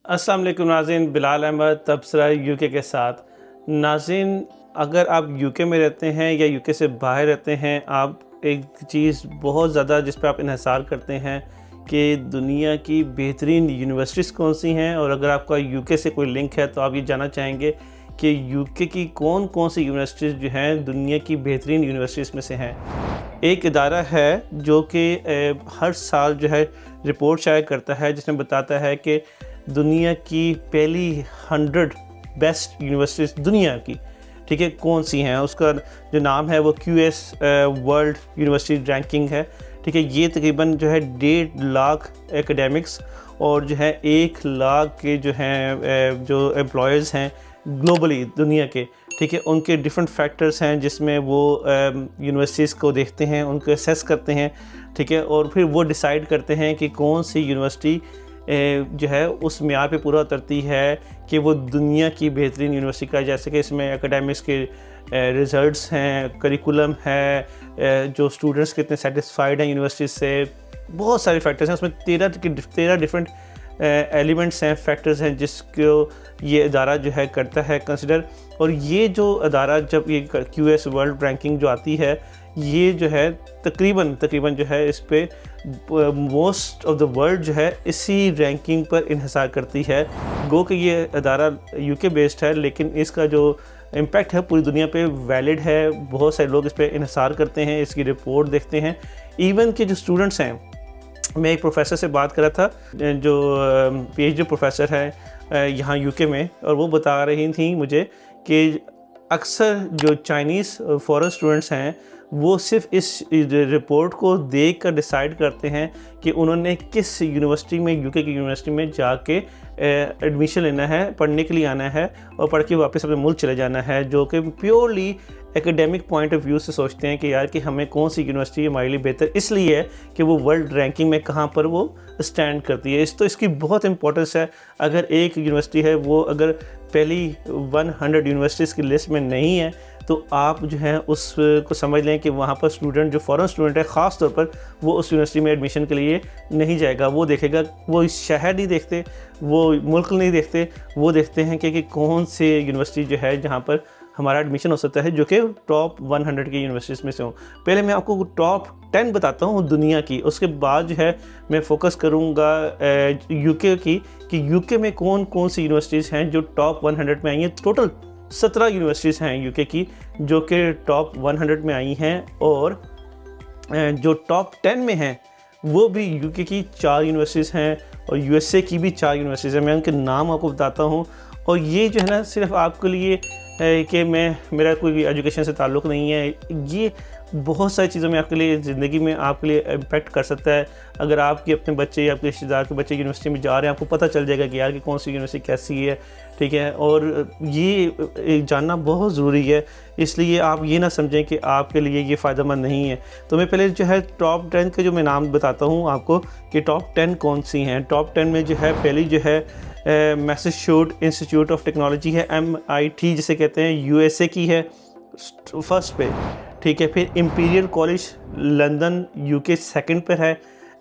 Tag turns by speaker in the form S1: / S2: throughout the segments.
S1: अस्सलाम वालेकुम नाज़रीन, बिलाल अहमद तबसरा यूके के साथ। नाज़रीन, अगर आप यूके में रहते हैं या यूके से बाहर रहते हैं, आप एक चीज़ बहुत ज़्यादा जिस पे आप इन्हिसार करते हैं कि दुनिया की बेहतरीन यूनिवर्सिटीज़ कौन सी हैं, और अगर आपका यूके से कोई लिंक है तो आप ये जानना चाहेंगे कि यूके की कौन कौन सी यूनिवर्सिटीज़ जो हैं दुनिया की बेहतरीन यूनिवर्सिटीज़ में से हैं। एक इदारा है जो कि हर साल जो है रिपोर्ट शाया करता है जिसमें बताता है कि दुनिया की पहली 100 बेस्ट यूनिवर्सिटीज़ दुनिया की, ठीक है, कौन सी हैं। उसका जो नाम है वो QS वर्ल्ड यूनिवर्सिटी रैंकिंग है, ठीक है। ये तकरीबन जो है 1.5 लाख एकेडमिक्स और जो है 1 लाख के जो हैं जो एम्प्लॉयज़ हैं ग्लोबली दुनिया के, ठीक है, उनके डिफरेंट फैक्टर्स हैं जिसमें वो यूनिवर्सिटीज़ को देखते हैं, उनको असेस करते हैं, ठीक है, और फिर वो डिसाइड करते हैं कि कौन सी यूनिवर्सिटी जो है उस मेयार पे पूरा उतरती है कि वो दुनिया की बेहतरीन यूनिवर्सिटी का। जैसे कि इसमें एकेडमिक्स के रिज़ल्ट्स हैं, करिकुलम है, जो स्टूडेंट्स कितने सेटिस्फाइड हैं यूनिवर्सिटी से, बहुत सारे फैक्टर्स हैं। उसमें 13 डिफरेंट एलिमेंट्स हैं, फैक्टर्स हैं जिसको ये अदारा जो है करता है कंसिडर। और ये जो अदारा जब ये QS वर्ल्ड रैंकिंग जो आती है, ये जो है तकरीबन जो है इस पे मोस्ट ऑफ द वर्ल्ड जो है इसी रैंकिंग पर इन्हिसार करती है। गो कि ये अदारा UK बेस्ड है, लेकिन इसका जो इम्पैक्ट है पूरी दुनिया पे वैलिड है। बहुत सारे लोग इस पे इन्हिसार करते हैं, इसकी रिपोर्ट देखते हैं। इवन के जो स्टूडेंट्स हैं, मैं एक प्रोफेसर से बात कर रहा था जो PhD प्रोफेसर है यहाँ UK में, और वो बता रही थी मुझे कि अक्सर जो चाइनीज़ फॉरेन स्टूडेंट्स हैं वो सिर्फ इस रिपोर्ट को देख कर डिसाइड करते हैं कि उन्होंने किस यूनिवर्सिटी में, UK की यूनिवर्सिटी में जाके एडमिशन लेना है, पढ़ने के लिए आना है और पढ़ के वापस अपने मुल्क चले जाना है, जो कि purely academic point of view से सोचते हैं कि यार कि हमें कौन सी यूनिवर्सिटी हमारे लिए बेहतर इसलिए है कि वो वर्ल्ड रैंकिंग में कहाँ पर वो स्टैंड करती है। इसकी बहुत इंपॉर्टेंस है। अगर एक यूनिवर्सिटी है वो अगर पहली 100 यूनिवर्सिटीज़ की लिस्ट में नहीं है तो आप जो है उसको समझ लें कि वहाँ पर स्टूडेंट जो फॉरेन स्टूडेंट है ख़ास तौर पर वो उस यूनिवर्सिटी में एडमिशन के लिए नहीं जाएगा। वो देखेगा, वो शहर नहीं देखते, वो मुल्क नहीं देखते, वो देखते हैं कि कौन से यूनिवर्सिटी जो है जहाँ पर हमारा एडमिशन हो सकता है, जो कि टॉप 100 की यूनिवर्सिटीज़ में से हो। पहले मैं आपको टॉप 10 बताता हूँ दुनिया की, उसके बाद जो है मैं फोकस करूँगा UK की कि UK में कौन कौन सी यूनिवर्सिटीज़ हैं जो टॉप 100 में आई हैं। टोटल 17 यूनिवर्सिटीज़ हैं UK की जो कि टॉप 100 में आई हैं, और जो टॉप 10 में हैं वो भी UK की 4 यूनिवर्सिटीज़ हैं और USA की भी 4 यूनिवर्सिटीज़ हैं। मैं उनके नाम आपको बताता हूँ, और ये जो है ना सिर्फ आपके लिए कि मेरा कोई एजुकेशन से ताल्लुक़ नहीं है, ये बहुत सारी चीज़ों में आपके लिए ज़िंदगी में आपके लिए इम्पैक्ट कर सकता है। अगर आपके अपने बच्चे या आपके रिश्तेदार के बच्चे यूनिवर्सिटी में जा रहे हैं, आपको पता चल जाएगा कि यार कि कौन सी यूनिवर्सिटी कैसी है, ठीक है, और ये जानना बहुत ज़रूरी है। इसलिए आप ये ना समझें कि आपके लिए ये फ़ायदेमंद नहीं है। तो मैं पहले जो है टॉप 10 के जो मैं नाम बताता हूँ आपको कि टॉप 10 कौन सी हैं। टॉप 10 में जो है पहली जो है मैसाचुसेट्स इंस्टीट्यूट ऑफ टेक्नोलॉजी है, MIT जिसे कहते हैं, USA की है फर्स्ट पे, ठीक है। फिर imperial college London UK second पर है।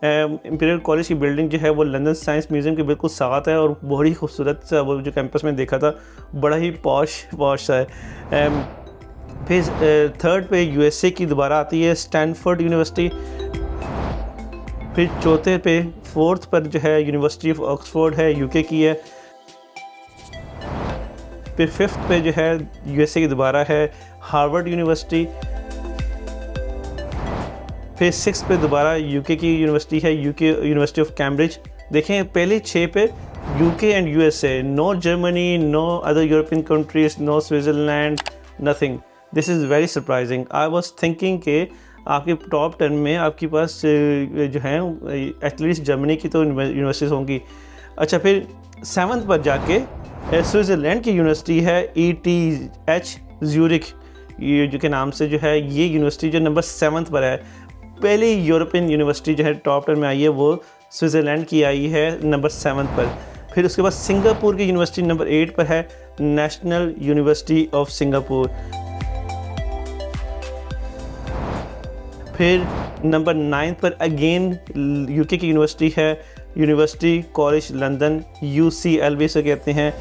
S1: इंपीरियल कॉलेज की बिल्डिंग जो है वो लंदन साइंस म्यूज़ियम के बिल्कुल साथ है और बहुत ही खूबसूरत सा वो जो कैंपस में देखा था, बड़ा ही पॉश सा है। फिर थर्ड पे USA की दोबारा आती है स्टैनफोर्ड यूनिवर्सिटी। फिर चौथे पे फोर्थ पर जो है यूनिवर्सिटी ऑफ ऑक्सफोर्ड है, UK की है। फिर फिफ्थ पे जो है USA की दोबारा है हार्वर्ड यूनिवर्सिटी। फिर सिक्स पे दोबारा UK की यूनिवर्सिटी है, UK यूनिवर्सिटी ऑफ कैम्ब्रिज। देखें पहले 6 पे UK and USA, no Germany, no other European countries, no Switzerland, nothing. This is very surprising. I was thinking कि आपके टॉप 10 में आपके पास जो हैं एटलीस्ट जर्मनी की तो यूनिवर्सिटीज़ होंगी। अच्छा, फिर 7th पर जाके स्विट्ज़रलैंड की यूनिवर्सिटी है ETH ज़्यूरिख, ये जो के नाम से जो है ये यूनिवर्सिटी जो नंबर 7th पर है। पहली यूरोपियन यूनिवर्सिटी जो है टॉप 10 में आई है वो स्विट्ज़रलैंड की आई है नंबर 7 पर। फिर उसके बाद सिंगापुर की यूनिवर्सिटी नंबर 8 पर है, नेशनल यूनिवर्सिटी ऑफ सिंगापुर। फिर नंबर 9 पर अगेन UK की यूनिवर्सिटी है यूनिवर्सिटी कॉलेज लंदन, UCL भी इसे कहते हैं।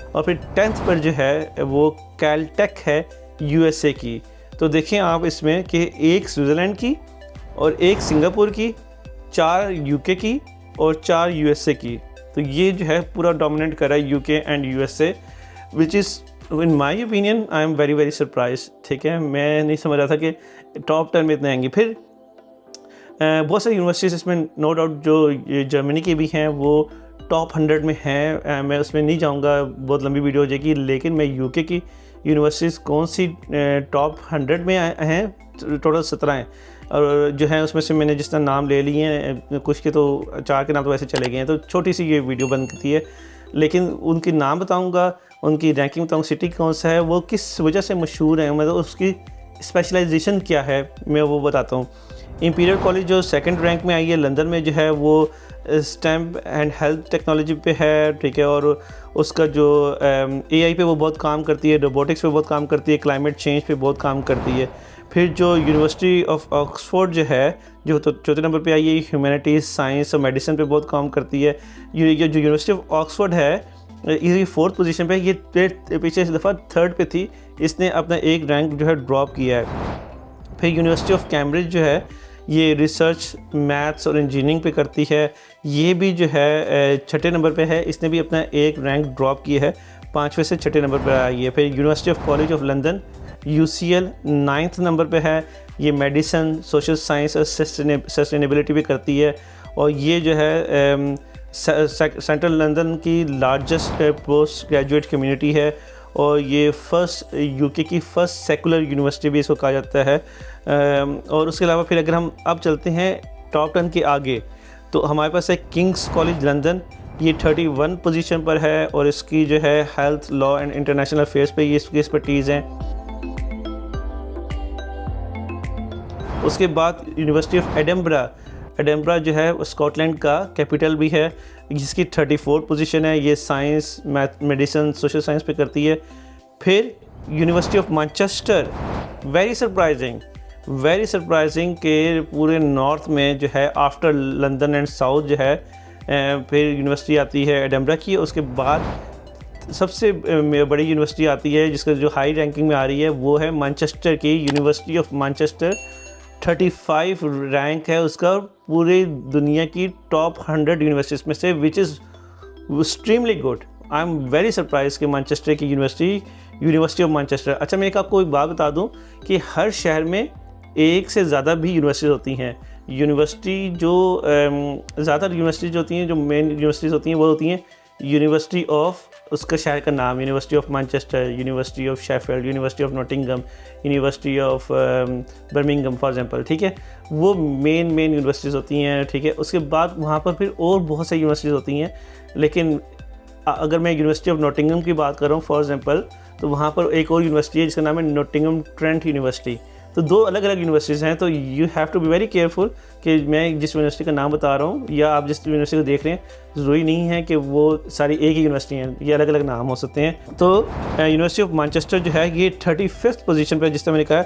S1: और फिर 10th पर जो है वो कैलटेक है USA की। तो देखें आप इसमें कि एक स्विट्ज़रलैंड की और एक सिंगापुर की, 4 UK की और 4 USA की। तो ये जो है पूरा डोमिनेट कर रहा है UK and USA, which is in my opinion I am very surprise. ठीक है, मैं नहीं समझ रहा था कि टॉप 10 में इतने आएंगे। फिर बहुत सारी यूनिवर्सिटीज़ इसमें नो डाउट जो ये जर्मनी की भी हैं वो टॉप 100 में हैं। मैं उसमें नहीं जाऊंगा, बहुत लंबी वीडियो हो जाएगी। लेकिन मैं UK की यूनिवर्सिटीज़ कौन सी टॉप 100 में हैं, टोटल 17 हैं। और जो है उसमें से मैंने जिस तरह नाम ले लिए हैं, कुछ के तो 4 के नाम तो वैसे चले गए हैं, तो छोटी सी ये वीडियो बनती है। लेकिन उनके नाम बताऊंगा, उनकी रैंकिंग बताऊंगा, सिटी कौन सा है, वो किस वजह से मशहूर है, मतलब उसकी स्पेशलाइजेशन क्या है, मैं वो बताता हूँ। इंपीरियल कॉलेज जो 2nd रैंक में आई है लंदन में, जो है वो स्टेम एंड हेल्थ टेक्नोलॉजी पे है। ठीक है, और उसका जो AI पे वो बहुत काम करती है, रोबोटिक्स पे बहुत काम करती है, क्लाइमेट चेंज पे बहुत काम करती है। फिर जो यूनिवर्सिटी ऑफ ऑक्सफोर्ड जो है, जो तो 4थे नंबर पे आई है, ह्यूमैनिटीज़, साइंस और मेडिसिन पे बहुत काम करती है। ये जो यूनिवर्सिटी ऑफ ऑक्सफोर्ड है ये 4th पोजीशन पे, ये पीछे इस दफ़ा 3rd पे थी, इसने अपना एक रैंक जो है ड्रॉप किया है। फिर यूनिवर्सिटी ऑफ कैम्ब्रिज जो है ये रिसर्च मैथ्स और इंजीनियरिंग पे करती है, ये भी जो है 6ठे नंबर पे है, इसने भी अपना एक रैंक ड्रॉप किया है, 5वें से 6ठे नंबर पर आई है। फिर university of college of London UCL 9th number पे है, ये मेडिसिन, सोशल साइंस और सस्टेनेबिलिटी भी करती है। और ये जो है सेंट्रल लंदन की लार्जेस्ट पोस्ट ग्रेजुएट कम्युनिटी है, और ये UK की फर्स्ट सेकुलर यूनिवर्सिटी भी इसको कहा जाता है। और उसके अलावा फिर अगर हम अब चलते हैं टॉप 10 के आगे, तो हमारे पास है किंग्स कॉलेज लंदन, ये 31 पोजीशन पर है, और इसकी जो है health, law and international affairs पे ये इसकी एक्सपर्टीज़ हैं। उसके बाद यूनिवर्सिटी ऑफ एडिनबरा जो है स्कॉटलैंड का कैपिटल भी है, जिसकी 34 पोजीशन है, ये science, math, medicine, social science पे करती है। फिर university of Manchester, very surprising के पूरे नॉर्थ में जो है आफ्टर लंदन एंड साउथ जो है फिर यूनिवर्सिटी आती है एडिनबरा की। उसके बाद सबसे बड़ी यूनिवर्सिटी आती है जिसका जो हाई रैंकिंग में आ रही है वो है मैनचेस्टर की यूनिवर्सिटी ऑफ मैनचेस्टर, 35 रैंक है उसका पूरी दुनिया की टॉप 100 यूनिवर्सिटीज़ में से, which is extremely good. I am very surprise कि मैनचेस्टर की यूनिवर्सिटी ऑफ मैनचेस्टर। अच्छा, मैं आपको एक बात बता दूं कि हर शहर में एक से ज़्यादा भी यूनिवर्सिटीज़ होती हैं। यूनिवर्सिटी जो ज़्यादातर यूनिवर्सिटीज़ होती हैं, जो मेन यूनिवर्सिटीज़ होती हैं वो होती हैं यूनिवर्सिटी ऑफ, उसका शहर का नाम, university of Manchester, university of Sheffield, university of Nottingham, university of Birmingham for example. ठीक है, वो मेन यूनिवर्सिटीज़ होती हैं। ठीक है, उसके बाद वहाँ पर फिर और बहुत सारी यूनिवर्सिटीज़ होती हैं। लेकिन अगर मैं यूनिवर्सिटी ऑफ नॉटिंघम की बात कर रहा हूँ फॉर एग्जांपल, तो वहाँ पर एक और यूनिवर्सिटी है जिसका नाम है नॉटिंघम ट्रेंट यूनिवर्सिटी। तो 2 अलग अलग यूनिवर्सिटीज़ हैं, तो you have to be very careful कि मैं जिस यूनिवर्सिटी का नाम बता रहा हूँ या आप जिस यूनिवर्सिटी को देख रहे हैं, ज़रूरी नहीं है कि वो सारी एक ही यूनिवर्सिटी हैं, ये अलग अलग नाम हो सकते हैं। तो यूनिवर्सिटी ऑफ मैनचेस्टर जो है ये 35th पोजीशन पर, जिस तरह मैंने कहा,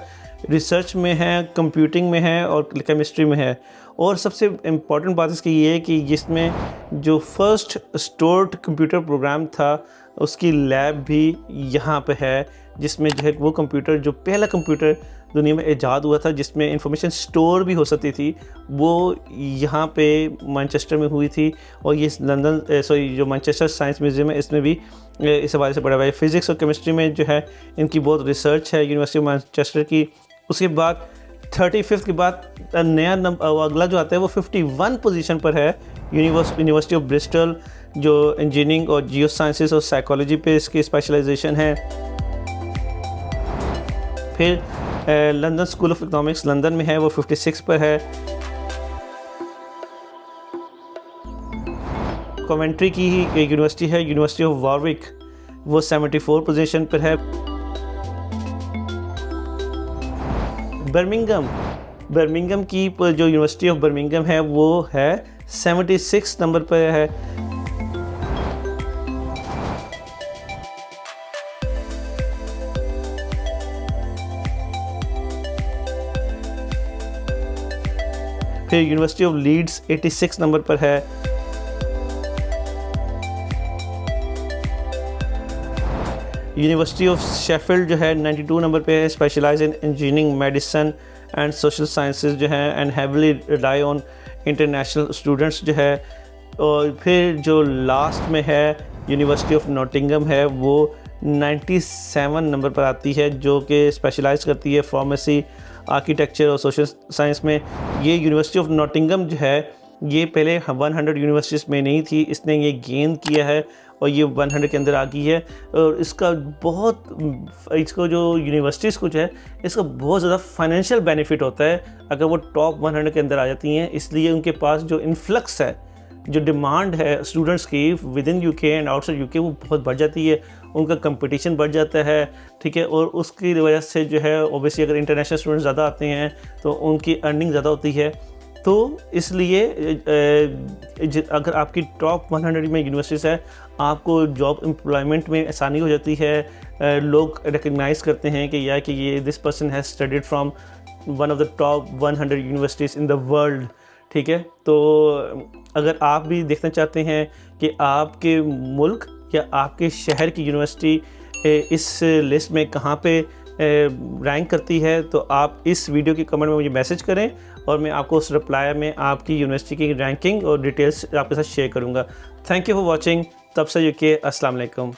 S1: रिसर्च में है, कंप्यूटिंग में है और केमिस्ट्री में है। और सबसे इम्पॉर्टेंट बात इसकी ये है कि जिसमें जो फर्स्ट स्टोर्ड कंप्यूटर प्रोग्राम था उसकी लैब भी यहाँ पे है, जिसमें जो है वो कंप्यूटर, जो पहला कंप्यूटर दुनिया में ईजाद हुआ था जिसमें इंफॉर्मेशन स्टोर भी हो सकती थी, वो यहाँ पे मैनचेस्टर में हुई थी। और ये जो मैनचेस्टर साइंस म्यूज़ियम है इसमें भी इस हवाले से पढ़ा हुआ है। फिज़िक्स और केमिस्ट्री में जो है इनकी बहुत रिसर्च है यूनिवर्सिटी ऑफ मैनचेस्टर की। उसके बाद 35 के बाद नया अगला जो आता है वो 51 पोजीशन पर है, यूनिवर्सिटी ऑफ ब्रिस्टल, जो इंजीनियरिंग और जियो साइंसेस और साइकोलॉजी पे इसकी स्पेशलाइजेशन है। फिर London school of economics London में है, वो 56 पर है। कॉवेंट्री की ही एक यूनिवर्सिटी है, यूनिवर्सिटी ऑफ वॉरविक, वो 74 पोजीशन पर है। बर्मिंघम की जो यूनिवर्सिटी ऑफ बर्मिंघम है वो है 76 नंबर पर है। फिर यूनिवर्सिटी ऑफ लीड्स 86 नंबर पर है। यूनिवर्सिटी ऑफ शेफील्ड जो है 92 नंबर पे है, specialise in engineering, medicine and social sciences जो है, and heavily rely on international students जो है। और फिर जो लास्ट में है यूनिवर्सिटी ऑफ नॉटिंघम है, वो 97 नंबर पर आती है, जो कि स्पेशलाइज करती है फार्मेसी, आर्किटेक्चर और सोशल साइंस में। ये यूनिवर्सिटी ऑफ नॉटिंघम जो है ये पहले 100 यूनिवर्सिटीज़ में नहीं थी, इसने ये गेन किया है और ये 100 के अंदर आ गई है। और इसको जो यूनिवर्सिटीज़ कुछ है, इसका बहुत ज़्यादा फाइनेंशियल बेनिफिट होता है अगर वो टॉप 100 के अंदर आ जाती हैं। इसलिए उनके पास जो इन्फ्लक्स है, जो डिमांड है स्टूडेंट्स की with in UK and outside UK, वो बहुत बढ़ जाती है, उनका कंपटीशन बढ़ जाता है, ठीक है। और उसकी वजह से जो है ऑब्वियसली अगर इंटरनेशनल स्टूडेंट्स ज़्यादा आते हैं तो उनकी अर्निंग ज़्यादा होती है। तो इसलिए अगर आपकी टॉप 100 में यूनिवर्सिटीज़ है, आपको जॉब एम्प्लॉयमेंट में आसानी हो जाती है। लोग रिकग्नाइज़ करते हैं कि ये this person has studied from one of the top 100 universities in the world, ठीक है। तो अगर आप भी देखना चाहते हैं कि आपके मुल्क या आपके शहर की यूनिवर्सिटी इस लिस्ट में कहाँ पे रैंक करती है, तो आप इस वीडियो के कमेंट में मुझे मैसेज करें और मैं आपको उस रिप्लाई में आपकी यूनिवर्सिटी की रैंकिंग और डिटेल्स आपके साथ शेयर करूँगा। Thank you for watching. तब से यूके। अस्सलाम वालेकुम।